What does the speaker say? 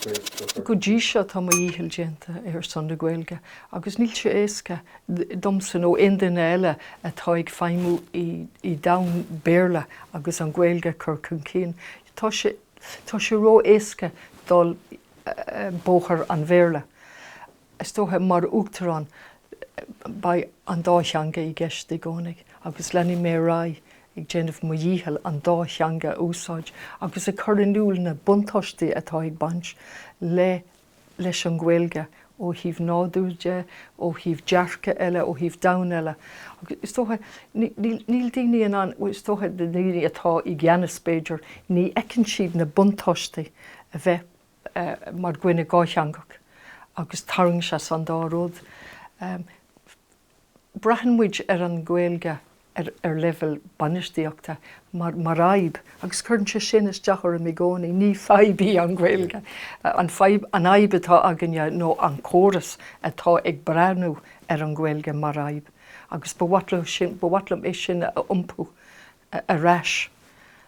Go dhícheall tá dhícheall déanta san na Gaeilge. Agus níl sé éasca domsan ó indan eile atá ag feimú I dam béarla agus an Gaeilge chur chun cinn. Tá sé ró éasca dul bóchar an bhéarla. Is tótha mar uachtarán ba an dátheanga I gceist I gcónaig, agus lenny mé rá ag déanamh mo dhícheall an dátheanga úsáid, agus a chur in úl na buntáistí atá ag baint leis an Gaeilge ó híomh náúide, ó híomh dearca eile, ó híomh dain eile. Is tótha níl daoine an is tótha de daoine atá I gceannas Beiidir, ní eicinn siad na buntáistí a bheith mar gcuine gáithangach, agus tarraing se san dáród. Brathanmuid an Gaeilge level banistíochta mar aib, agus chuann sé sin is deachar am I gcónaí, ní feibí an Gaeilge. An aib atá aganne nó an córas atá ag breanú an Gaeilge mar aib. Agus ba bhhatlam é sin a iompú a reis.